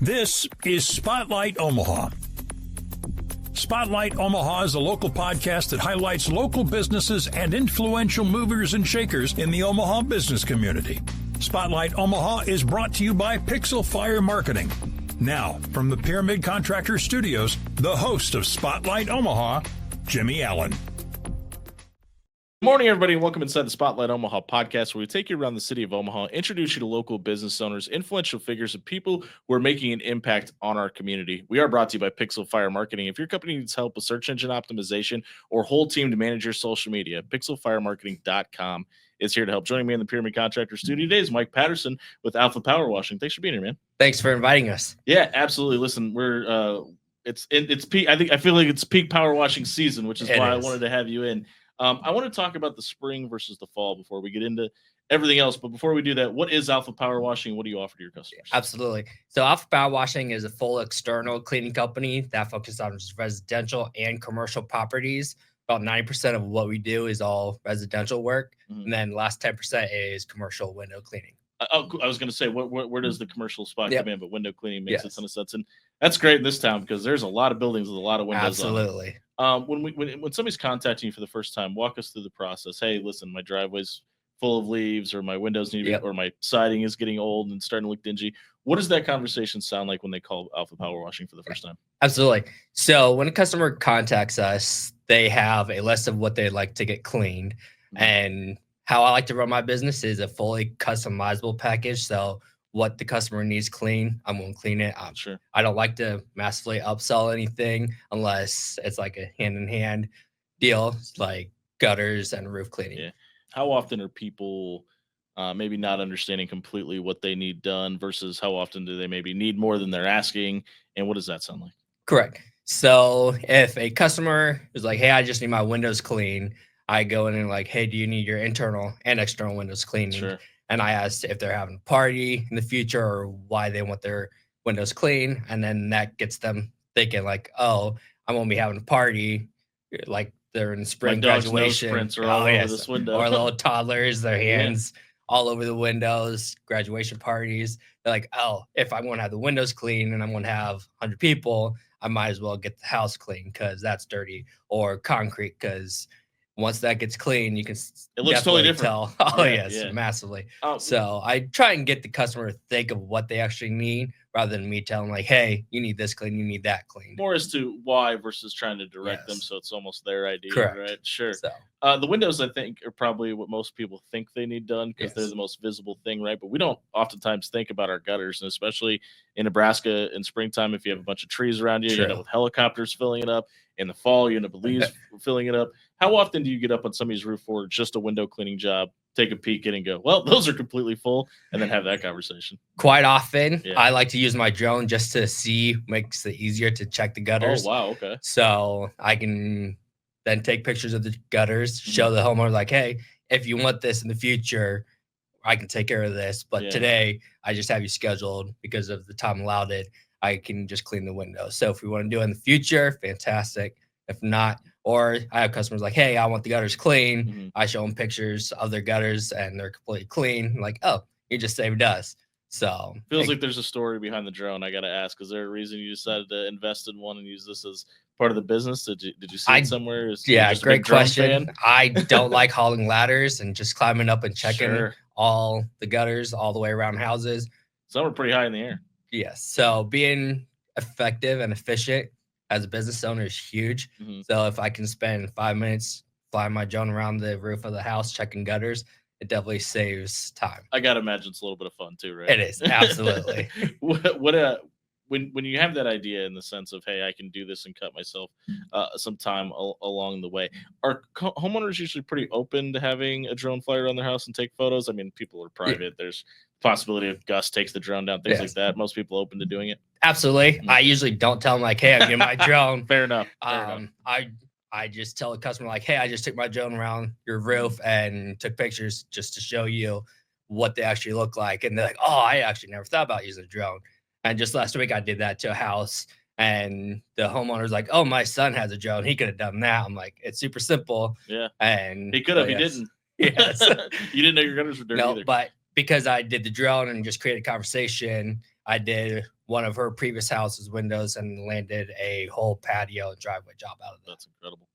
This is Spotlight Omaha. Spotlight Omaha is a local podcast that highlights local businesses and influential movers and shakers in the Omaha business community. Spotlight Omaha is brought to you by Pixel Fire Marketing. Now, from the Pyramid Contractor Studios, the host of Spotlight Omaha, Jimmy Allen. Good morning, everybody, and welcome inside the Spotlight Omaha podcast, where we take you around the city of Omaha, introduce you to local business owners, influential figures, and people who are making an impact on our community. We are brought to you by Pixel Fire Marketing. If your company needs help with search engine optimization or whole team to manage your social media, pixelfiremarketing.com is here to help. Joining me in the Pyramid Contractor Studio today is Mike Patterson with Alpha Power Washing. Thanks for being here, man. Thanks for inviting us. Yeah, absolutely. Listen, we're it's peak. I feel like it's peak power washing season, which is why I wanted to have you in. I want to talk about the spring versus the fall before we get into everything else. But before we do that, what is Alpha Power Washing? What do you offer to your customers? Absolutely. So Alpha Power Washing is a full external cleaning company that focuses on residential and commercial properties. About 90% of what we do is all residential work. Mm-hmm. And then the last 10% is commercial window cleaning. I was going to say, where does the commercial spot come in? But window cleaning makes a ton of sense. And that's great in this town because there's a lot of buildings with a lot of windows. Absolutely. When somebody's contacting you for the first time, walk us through the process. Hey, listen, my driveway's full of leaves, or my windows need to be, or my siding is getting old and starting to look dingy. What does that conversation sound like when they call Alpha Power Washing for the first time? Absolutely. So when a customer contacts us, they have a list of what they'd like to get cleaned. Mm-hmm. And how I like to run my business is a fully customizable package. So what the customer needs clean, I'm going to clean it. Sure. I don't like to massively upsell anything unless it's like a hand-in-hand deal, like gutters and roof cleaning. Yeah. How often are people maybe not understanding completely what they need done versus how often do they maybe need more than they're asking? And what does that sound like? Correct. So if a customer is like, hey, I just need my windows clean, I go in and like, hey, do you need your internal and external windows cleaning? Sure. And I asked if they're having a party in the future or why they want their windows clean. And then that gets them thinking like, oh, I'm going to be having a party. Like they're in spring graduation. Sprints are all over this window. Or little toddlers, their hands all over the windows, graduation parties. They're like, oh, if I'm going to have the windows clean and I'm going to have 100 people, I might as well get the house clean because that's dirty, or concrete because once that gets clean, you can it looks totally different. Tell. Oh, yes, massively. So I try and get the customer to think of what they actually need rather than me telling like, hey, you need this clean, you need that clean. More as to why versus trying to direct them so it's almost their idea. Correct. Right? Sure. So, the windows, I think, are probably what most people think they need done because they're the most visible thing, right? But we don't oftentimes think about our gutters, and especially in Nebraska in springtime, if you have a bunch of trees around you, you end up with helicopters filling it up. In the fall, you end up with leaves filling it up. How often do you get up on somebody's roof for just a window cleaning job, take a peek in and go, well, those are completely full, and then have that conversation? Quite often. I like to use my drone just to see, makes it easier to check the gutters. Oh, wow, okay. So I can then take pictures of the gutters, show the homeowner like, hey, if you want this in the future, I can take care of this. But today, I just have you scheduled because of the time allotted. I can just clean the windows. So if we want to do it in the future, fantastic. If not, or I have customers like, hey, I want the gutters clean. Mm-hmm. I show them pictures of their gutters and they're completely clean. I'm like, oh, you just saved us. So feels like there's a story behind the drone. I got to ask, is there a reason you decided to invest in one and use this as part of the business? Did you see it somewhere? Great question. I don't like hauling ladders and just climbing up and checking all the gutters all the way around houses. Some are pretty high in the air. Yes. So being effective and efficient as a business owner is huge. Mm-hmm. So if I can spend 5 minutes flying my drone around the roof of the house, checking gutters, it definitely saves time. I got to imagine it's a little bit of fun too, right? It is. Absolutely. When you have that idea in the sense of, hey, I can do this and cut myself some time along the way, are homeowners usually pretty open to having a drone fly around their house and take photos? I mean, people are private. Yeah. There's possibility if Gus takes the drone down, things like that. Most people open to doing it. Absolutely. Mm-hmm. I usually don't tell them like, hey, I'm getting my drone. Fair enough. I just tell the customer like, hey, I just took my drone around your roof and took pictures just to show you what they actually look like. And they're like, oh, I actually never thought about using a drone. And just last week I did that to a house and the homeowner's like, oh, my son has a drone. He could have done that. I'm like, it's super simple. Yeah. And he could have, he didn't. Yes. You didn't know your gutters were dirty either. But because I did the drone and just created a conversation, I did one of her previous house's windows and landed a whole patio and driveway job out of that. That's incredible.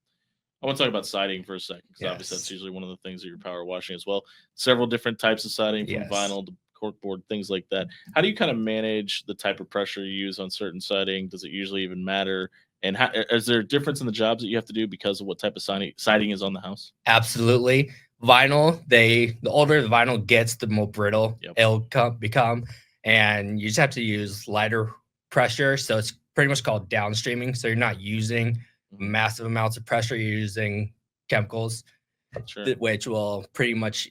I want to talk about siding for a second, because obviously Yes. that's usually one of the things that you're power washing as well. Several different types of siding, from Yes. vinyl to corkboard, things like that. How do you kind of manage the type of pressure you use on certain siding? Does it usually even matter? And is there a difference in the jobs that you have to do because of what type of siding is on the house? Absolutely. Vinyl, the older the vinyl gets, the more brittle Yep. it'll become. And you just have to use lighter pressure. So it's pretty much called downstreaming. So you're not using massive amounts of pressure. You're using chemicals, Sure. which will pretty much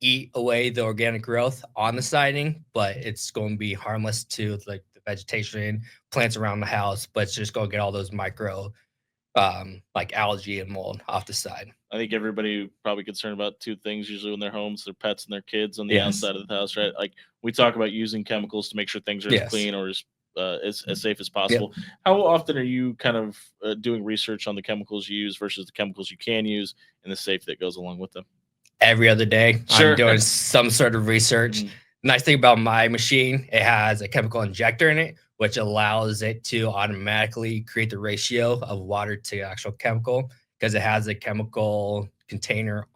eat away the organic growth on the siding, but it's going to be harmless to like the vegetation, plants around the house, but it's just going to get all those micro like algae and mold off the side. I think everybody probably concerned about two things usually when they're homes: their pets and their kids on the Yes. outside of the house, right? Like, we talk about using chemicals to make sure things are as Yes. clean or as safe as possible. How often are you kind of doing research on the chemicals you use versus the chemicals you can use and the safety that goes along with them? Every other day, Sure. I'm doing some sort of research. Nice thing about my machine, it has a chemical injector in it, which allows it to automatically create the ratio of water to actual chemical, because it has a chemical container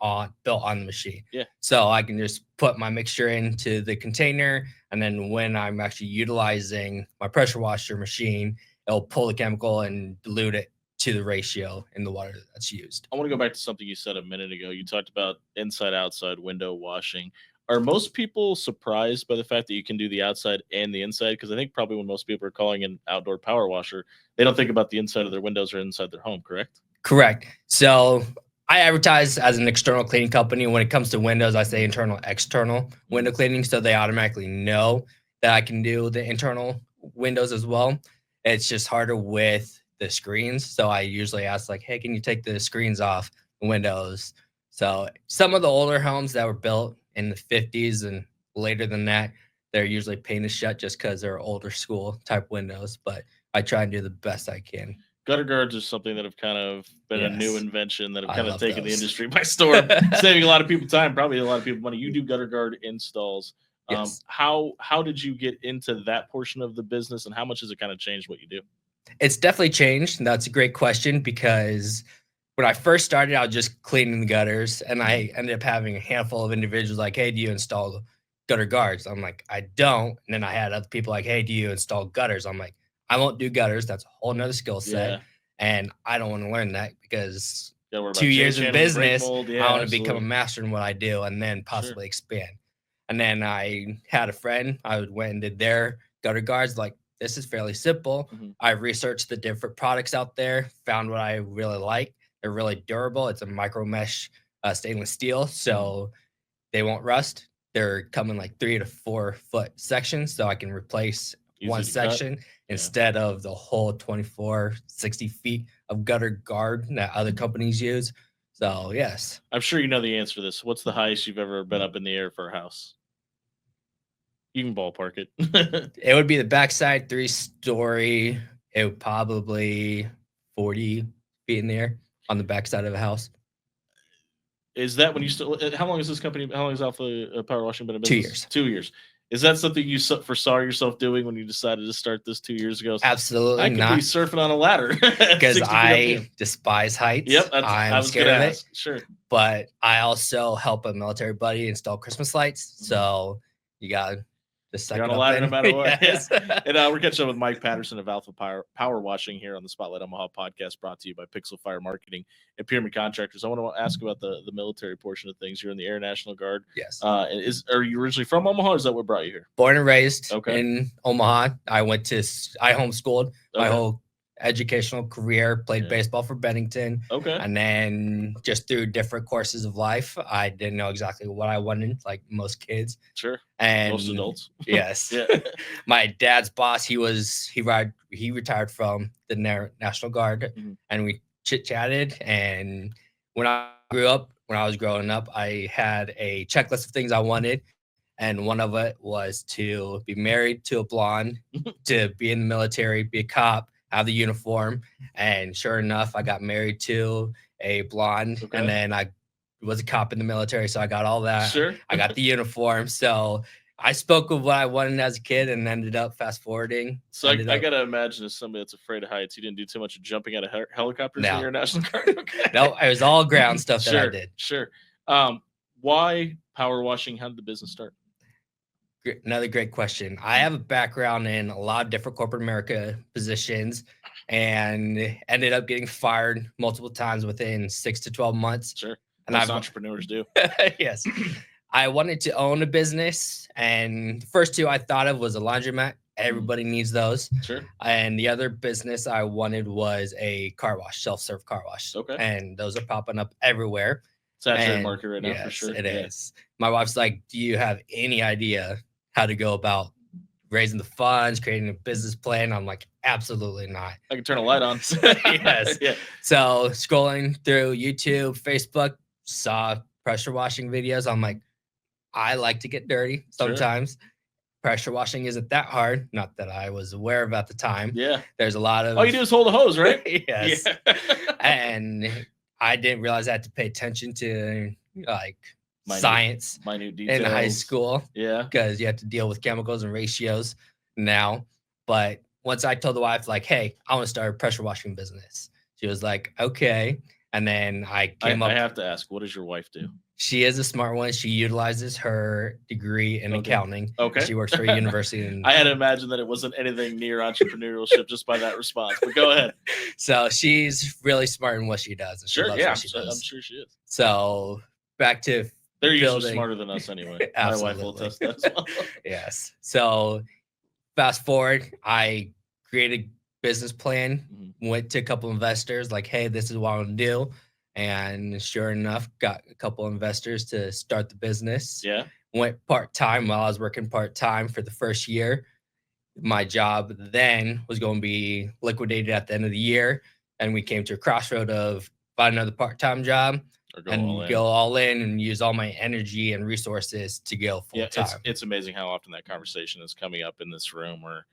built on the machine. Yeah. So I can just put my mixture into the container, and then when I'm actually utilizing my pressure washer machine, it'll pull the chemical and dilute it to the ratio in the water that's used. I want to go back to something you said a minute ago. You talked about inside outside window washing. Are most people surprised by the fact that you can do the outside and the inside? Because I think probably when most people are calling an outdoor power washer, they don't think about the inside of their windows or inside their home, correct? Correct. So I advertise as an external cleaning company. When it comes to windows, I say internal, external window cleaning, so they automatically know that I can do the internal windows as well. It's just harder with the screens. So I usually ask like, hey, can you take the screens off the windows? So some of the older homes that were built in the 50s and later than that, they're usually painted shut just because they're older school type windows. But I try and do the best I can. Gutter guards are something that have kind of been a new Yes. invention that have I kind of love taken the those. industry by storm, saving a lot of people time, probably a lot of people money. You do gutter guard installs. Yes. How did you get into that portion of the business, and how much has it kind of changed what you do? It's definitely changed. And that's a great question, because when I first started, I was just cleaning the gutters, and I ended up having a handful of individuals like, hey, do you install gutter guards? I'm like, I don't. And then I had other people like, hey, do you install gutters? I'm like, I won't do gutters. That's a whole nother skill set. Yeah. And I don't want to learn that, because Gotta worry about 2 years in change handling, brake business, mold. I Yeah, want to become a absolutely. master in what I do and then possibly expand. And then I had a friend, I went and did their gutter guards. Like, this is fairly simple. I researched the different products out there, found what I really like. They're really durable. It's a micro mesh stainless steel, so they won't rust. They're coming like 3 to 4 foot sections, so I can replace Easy one to cut. section instead of the whole 24, 60 feet of gutter guard that other companies use. So yes, I'm sure you know the answer to this. What's the highest you've ever been up in the air for a house? You can ballpark it. it would be the backside 3-story. It would probably 40 feet in the air on the backside of a house. Is that when you still? How long is this company? How long has Alpha Power Washing been in 2 business? years. 2 years. Is that something you foresaw yourself doing when you decided to start this 2 years ago? Absolutely I could not, be surfing on a ladder because 60 feet up I in. despise heights. Yep, I I'm was scared gonna of it. ask. Sure. But I also help a military buddy install Christmas lights. So you got to suck You're on it a up ladder no in. matter what. Yes. Yeah. And we're catching up with Mike Patterson of Alpha Power Washing here on the Spotlight Omaha podcast, brought to you by Pixel Fire Marketing and Pyramid Contractors. I want to ask about the military portion of things. You're in the Air National Guard. Yes. Are you originally from Omaha, or is that what brought you here? Born and raised Okay. in Omaha. I homeschooled my whole educational career, played baseball for Bennington. Okay. And then just through different courses of life, I didn't know exactly what I wanted, like most kids. Sure. And Most adults. Yes. Yeah. My dad's boss, he retired from the National Guard, and we chit-chatted. And when I was growing up, I had a checklist of things I wanted. And one of it was to be married to a blonde, to be in the military, be a cop, have the uniform. And sure enough, I got married to a blonde, and then I was a cop in the military, so I got all that. Sure. I got the uniform. So I spoke of what I wanted as a kid and ended up fast forwarding. So I gotta imagine, as somebody that's afraid of heights, you didn't do too much jumping out of helicopters in your National Guard. Okay. No, it was all ground stuff that I did. Sure. Why power washing? How did the business start? Another great question. I have a background in a lot of different corporate America positions and ended up getting fired multiple times within 6 to 12 months. Sure. And most entrepreneurs do. Yes. I wanted to own a business, and the first two I thought of was a laundromat. Everybody needs those. Sure. And the other business I wanted was a car wash, self-serve car wash. Okay. And those are popping up everywhere. Saturated market right now, yes, for sure. It is. My wife's like, do you have any idea how to go about raising the funds, creating a business plan? I'm like, absolutely not. I can turn a light on. Yes. Yeah. So scrolling through YouTube, Facebook, saw pressure washing videos. I'm like, I like to get dirty sometimes. Sure. Pressure washing isn't that hard. Not that I was aware of at the time. Yeah. There's a lot of... All you do is hold a hose, right? Yes. Yeah. And I didn't realize I had to pay attention to like science minute details in high school. Yeah. Because you have to deal with chemicals and ratios now. But once I told the wife, like, hey, I want to start a pressure washing business, she was like, okay. And then I have to ask, what does your wife do? She is a smart one. She utilizes her degree in accounting. Okay. She works for a university. I had to imagine that it wasn't anything near entrepreneurship just by that response, but go ahead. So she's really smart in what she does. And sure, yeah, I'm sure she is. So back to they're usually smarter than us anyway. My wife will attest that as well. Yes. So fast forward, I created a business plan, went to a couple investors, like, hey, this is what I want to do. And sure enough, got a couple investors to start the business. Yeah. Went part-time while I was working part-time for the first year. My job then was going to be liquidated at the end of the year. And we came to a crossroad of find another part-time job go all in and use all my energy and resources to go full-time. Yeah, it's amazing how often that conversation is coming up in this room where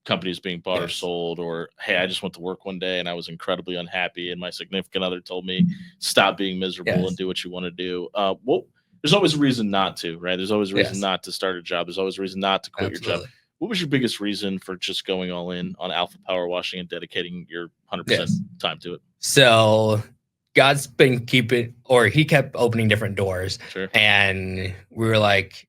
companies being bought or sold, or, hey, I just went to work one day and I was incredibly unhappy and my significant other told me stop being miserable and do what you want to do. Well, there's always a reason not to, right? There's always a reason not to start a job. There's always a reason not to quit your job. What was your biggest reason for just going all in on Alpha Power Washing and dedicating your 100% time to it? So God's been he kept opening different doors. Sure. And we were like,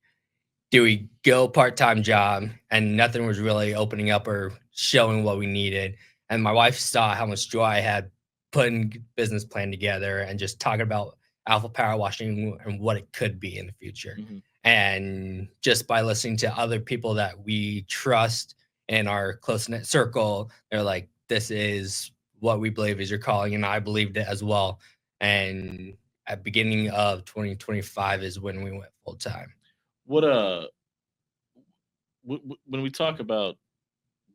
do we go part-time job? And nothing was really opening up or showing what we needed. And my wife saw how much joy I had putting business plan together and just talking about Alpha Power Washing and what it could be in the future. And just by listening to other people that we trust in our close-knit circle, they're like, this is what we believe is your calling. And I believed it as well. And at beginning of 2025 is when we went full-time. When we talk about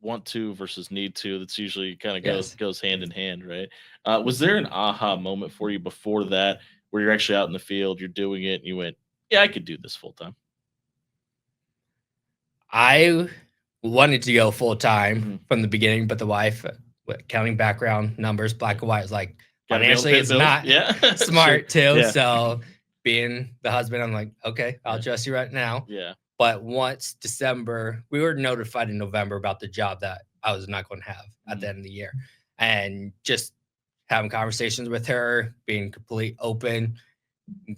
want to versus need to, that's usually kind of goes hand in hand, right? Was there an aha moment for you before that, where you're actually out in the field, you're doing it, and you went, yeah, I could do this full time? I wanted to go full time from the beginning, but the wife, accounting background, numbers, black and white, was like, financially, it's not smart too. Yeah. So being the husband, I'm like, okay, I'll trust you right now. Yeah. But once December, we were notified in November about the job that I was not going to have at the end of the year. And just having conversations with her, being completely open,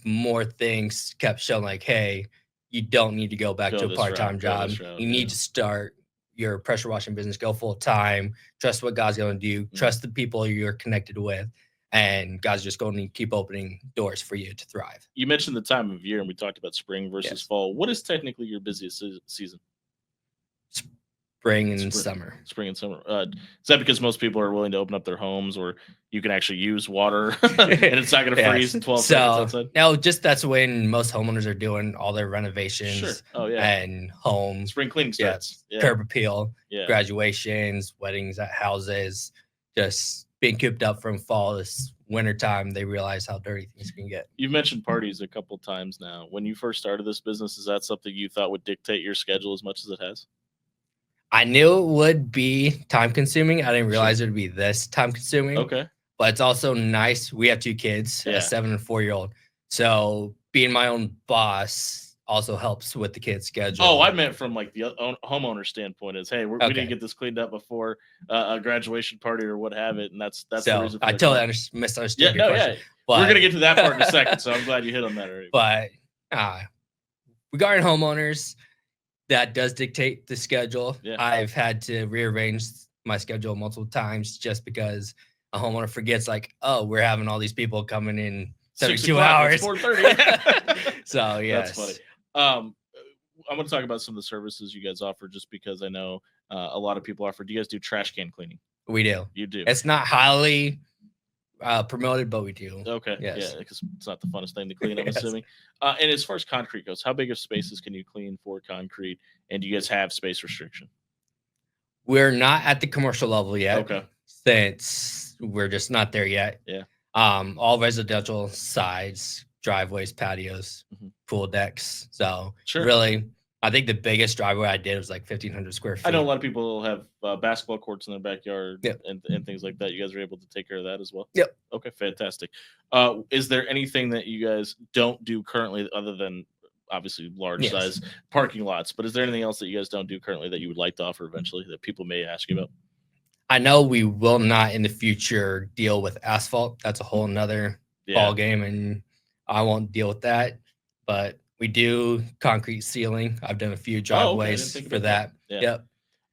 more things kept showing like, hey, you don't need to go back to a part-time job. You need to start your pressure washing business, go full-time, trust what God's going to do, trust the people you're connected with. And God's just going to keep opening doors for you to thrive. You mentioned the time of year, and we talked about spring versus fall. What is technically your busiest season? Spring and summer. Spring and summer. Is that because most people are willing to open up their homes, or you can actually use water and it's not going to freeze in 12 seconds outside? No, just that's when most homeowners are doing all their renovations. Sure. Oh, yeah. And home. Spring cleaning starts. Curb appeal, graduations, weddings at houses, just being cooped up from fall this winter time, they realize how dirty things can get. You've mentioned parties a couple times now. When you first started this business, is that something you thought would dictate your schedule as much as it has? I knew it would be time consuming. I didn't realize it would be this time consuming. Okay. But it's also nice. We have two kids, a 7 and 4-year-old. So being my own boss also helps with the kids' schedule. Oh, I meant from like the homeowner standpoint is, hey, we need to get this cleaned up before a graduation party or what have it, and that's so the reason. I totally misunderstood your question. But we're gonna get to that part in a second, so I'm glad you hit on that already. But regarding homeowners, that does dictate the schedule. Yeah. I've had to rearrange my schedule multiple times just because a homeowner forgets, like, oh, we're having all these people coming in 72 hours. 4:30. So yes, that's funny. I'm going to talk about some of the services you guys offer, just because I know a lot of people offer. Do you guys do trash can cleaning? We do. You do. It's not highly promoted, but we do. Okay. Yes. Yeah, because it's not the funnest thing to clean, I'm assuming. And as far as concrete goes, how big of spaces can you clean for concrete? And do you guys have space restriction? We're not at the commercial level yet. Okay. Since we're just not there yet. Yeah. All residential sides, driveways, patios, pool decks. So really, I think the biggest driveway I did was like 1,500 square feet. I know a lot of people have basketball courts in their backyard and things like that. You guys are able to take care of that as well? Yep. Okay, fantastic. Is there anything that you guys don't do currently other than obviously large size parking lots, but is there anything else that you guys don't do currently that you would like to offer eventually that people may ask you about? I know we will not in the future deal with asphalt. That's a whole nother ball game, and I won't deal with that. But we do concrete ceiling. I've done a few driveways for that. Yeah. Yep.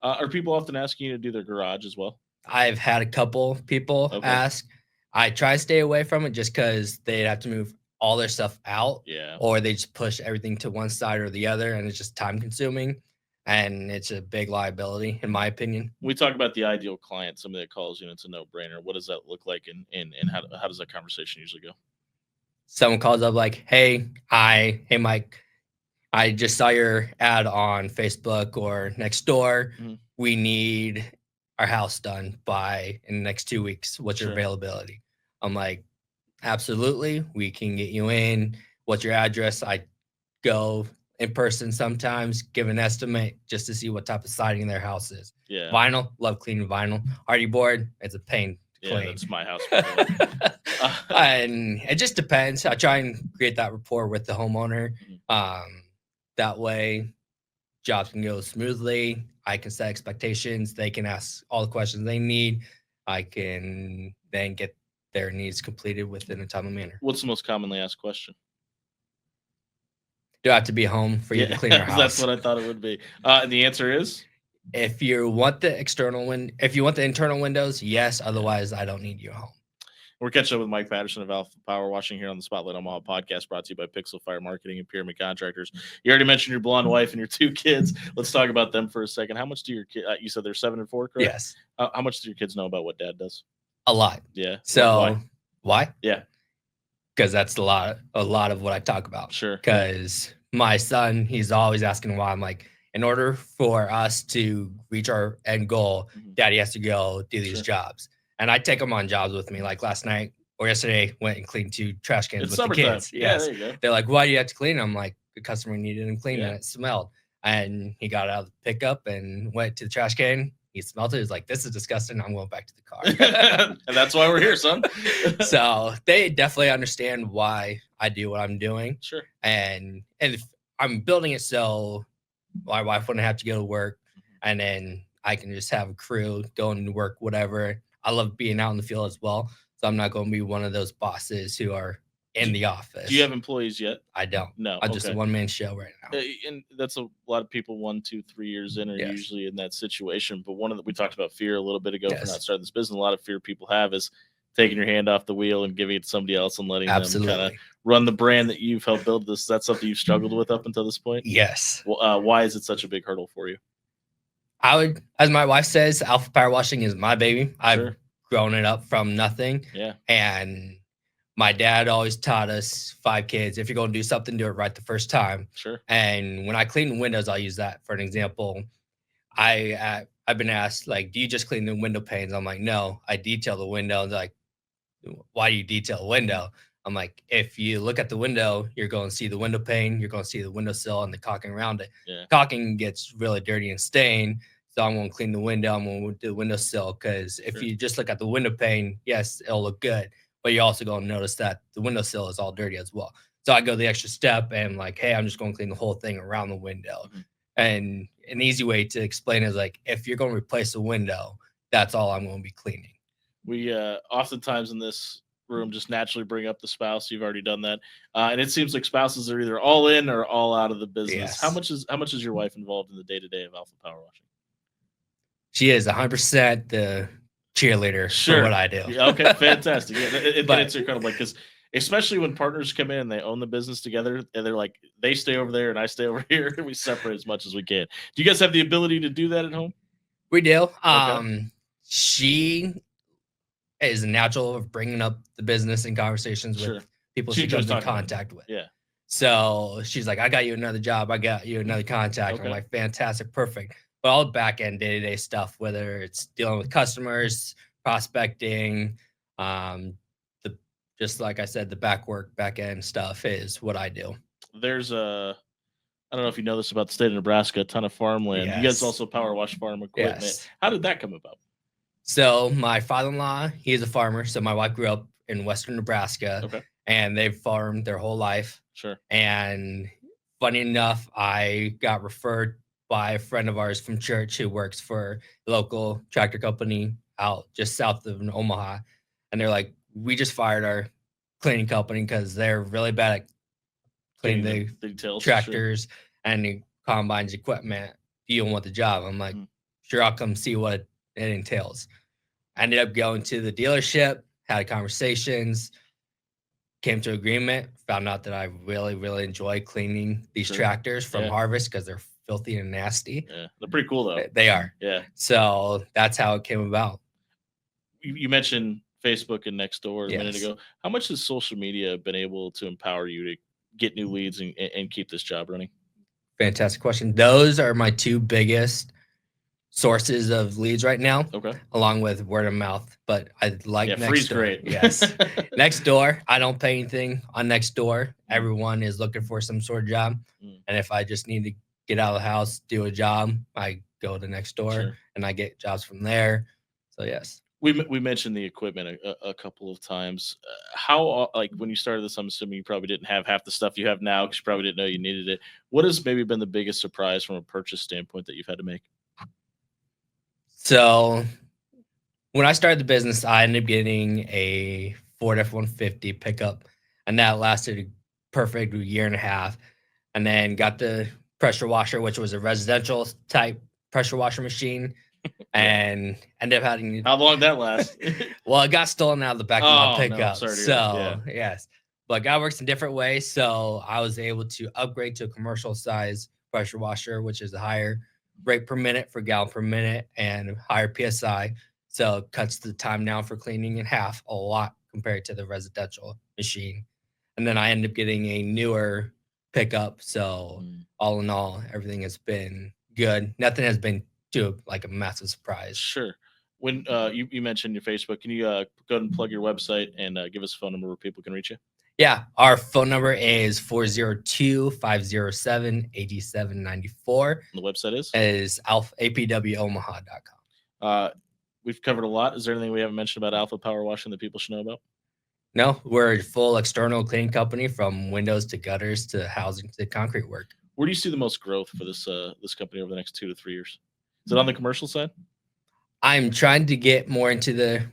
Are people often asking you to do their garage as well? I've had a couple people ask. I try to stay away from it just because they'd have to move all their stuff out, or they just push everything to one side or the other, and it's just time consuming. And it's a big liability, in my opinion. We talk about the ideal client, somebody that calls you and it's a no-brainer. What does that look like, and how does that conversation usually go? Someone calls up like, hey Mike, I just saw your ad on Facebook or Nextdoor. We need our house done in the next 2 weeks. What's your availability? I'm like, absolutely, we can get you in. What's your address? I go in person sometimes, give an estimate just to see what type of siding their house is. Yeah. Vinyl, love cleaning vinyl. Hardy board, it's a pain to clean. That's my house. And it just depends. I try and create that rapport with the homeowner. That way, jobs can go smoothly. I can set expectations. They can ask all the questions they need. I can then get their needs completed within a timely manner. What's the most commonly asked question? Do I have to be home for you to clean our house? That's what I thought it would be. And the answer is, if you want the internal windows, yes. Otherwise, I don't need you home. We're catching up with Mike Patterson of Alpha Power Washing here on the Spotlight Omaha podcast, brought to you by Pixel Fire Marketing and Pyramid Contractors. You already mentioned your blonde wife and your 2 kids. Let's talk about them for a second. How much do your kids? You said they're 7 and 4, correct? Yes. How much do your kids know about what Dad does? A lot. Yeah. So why? Yeah. Because that's a lot of what I talk about. Sure. Because my son, he's always asking why. I'm like, in order for us to reach our end goal, Daddy has to go do these jobs. And I take them on jobs with me. Like last night or yesterday, went and cleaned 2 trash cans with the kids. Yeah, there you go. They're like, why do you have to clean? I'm like, the customer needed them cleaned and it smelled. And he got out of the pickup and went to the trash can. He smelled it. He's like, this is disgusting. I'm going back to the car. And that's why we're here, son. So they definitely understand why I do what I'm doing. Sure. And if I'm building it so my wife wouldn't have to go to work, and then I can just have a crew going to work, whatever. I love being out in the field as well. So I'm not going to be one of those bosses who are in the office. Do you have employees yet? I don't. No. I'm just a one-man show right now. And that's a lot of people 1, 2, 3 years in are usually in that situation. But we talked about fear a little bit ago for not starting this business. A lot of fear people have is taking your hand off the wheel and giving it to somebody else and letting them kind of run the brand that you've helped build. This, that's something you've struggled with up until this point? Yes. Well, why is it such a big hurdle for you? I would, as my wife says, Alpha Power Washing is my baby. I've grown it up from nothing. Yeah. And my dad always taught us 5 kids, if you're going to do something, do it right the first time. Sure. And when I clean the windows, I'll use that for an example. I've been asked, like, do you just clean the window panes? I'm like, no, I detail the window. They're like, why do you detail a window? I'm like, if you look at the window, you're going to see the window pane, you're going to see the windowsill and the caulking around it. Yeah. Caulking gets really dirty and stained. So I'm going to clean the window. I'm going to do the windowsill, because if you just look at the window pane, yes, it'll look good. But you're also going to notice that the windowsill is all dirty as well. So I go the extra step and like, hey, I'm just going to clean the whole thing around the window. And an easy way to explain is like, if you're going to replace a window, that's all I'm going to be cleaning. We oftentimes in this room just naturally bring up the spouse. You've already done that, and it seems like spouses are either all in or all out of the business. Yes. How much is your wife involved in the day to day of Alpha Power Washing? She is 100% the cheerleader Sure. for what I do. Yeah, okay, fantastic. Yeah, But- it's incredible because especially when partners come in and they own the business together and they're like they stay over there and I stay over here and we separate as much as we can. Do you guys have the ability to do that at home? We do. She is natural of bringing up the business and conversations Sure. with people She she enjoys comes in talking about it. contact with. Yeah. So she's like, I got you another job. I got you another contact. Okay. I'm like, fantastic, perfect. But all the back end day to day stuff, whether it's dealing with customers, prospecting, the just like I said, the back end stuff is what I do. There's I don't know if you know this about the state of Nebraska, a ton of farmland. You guys Yes. also power wash farm equipment. Yes. How did that come about? So my father-in-law, he is a farmer. So my wife grew up in Western Nebraska, Okay. and they've farmed their whole life. Sure. And funny enough, I got referred by a friend of ours from church who works for a local tractor company out just south of Omaha. And they're like, we just fired our cleaning company because they're really bad at cleaning the details, tractors and the combines equipment. Do you want the job? I'm like, sure, I'll come see what it entails. I ended up going to the dealership, had conversations, came to agreement, found out that I really, really enjoy cleaning these tractors from harvest because they're filthy and nasty. Yeah, they're pretty cool though. They are. Yeah. So that's how it came about. You mentioned Facebook and Nextdoor a minute Yes. ago. How much has social media been able to empower you to get new leads and keep this job running? Fantastic question. Those are my two biggest sources of leads right now. Okay. Along with word of mouth. But I like free's Nextdoor. great. Yes. Nextdoor. I don't pay anything on Nextdoor. Everyone is looking for some sort of job. And if I just need to get out of the house, do a job, I go to Nextdoor and I get jobs from there. So yes. We mentioned the equipment a couple of times. How like when you started this, I'm assuming you probably didn't have half the stuff you have now because you probably didn't know you needed it. What has maybe been the biggest surprise from a purchase standpoint that you've had to make? So when I started the business, I ended up getting a Ford F-150 pickup, and that lasted a perfect year and a half. And then got the pressure washer, which was a residential type pressure washer machine, and ended up having. How long that last? Well, it got stolen out of the back of my pickup. No, sorry to hear that. Yes, but God works in different ways. So I was able to upgrade to a commercial size pressure washer, which is a higher rate per minute for gallon per minute and higher PSI. So it cuts the time down for cleaning in half a lot compared to the residential machine. And then I ended up getting a newer pickup. So all in all, everything has been good. Nothing has been too like a massive surprise. Sure. When you mentioned your Facebook, can you go ahead and plug your website and give us a phone number where people can reach you? Yeah, our phone number is 402-507-8794. The website is apwomaha.com. We've covered a lot. Is there anything we haven't mentioned about Alpha Power Washing that people should know about? No, we're a full external cleaning company from windows to gutters to housing to concrete work. Where do you see the most growth for this company over the next 2 to 3 years? Is it on the commercial side? I'm trying to get more into the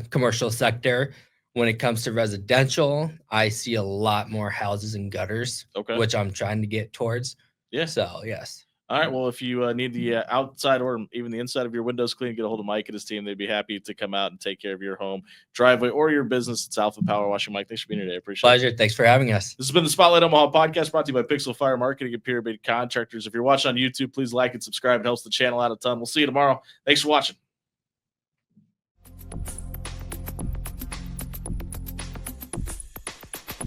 commercial sector. When it comes to residential, I see a lot more houses and gutters, which I'm trying to get towards. Yeah. So, yes. All right. Well, if you need the outside or even the inside of your windows clean, get a hold of Mike and his team. They'd be happy to come out and take care of your home, driveway, or your business. It's Alpha Power Washing. Mike, thanks for being here today. I appreciate it. Pleasure. Thanks for having us. This has been the Spotlight Omaha podcast brought to you by Pixel Fire Marketing and Pyramid Contractors. If you're watching on YouTube, please like and subscribe. It helps the channel out a ton. We'll see you tomorrow. Thanks for watching.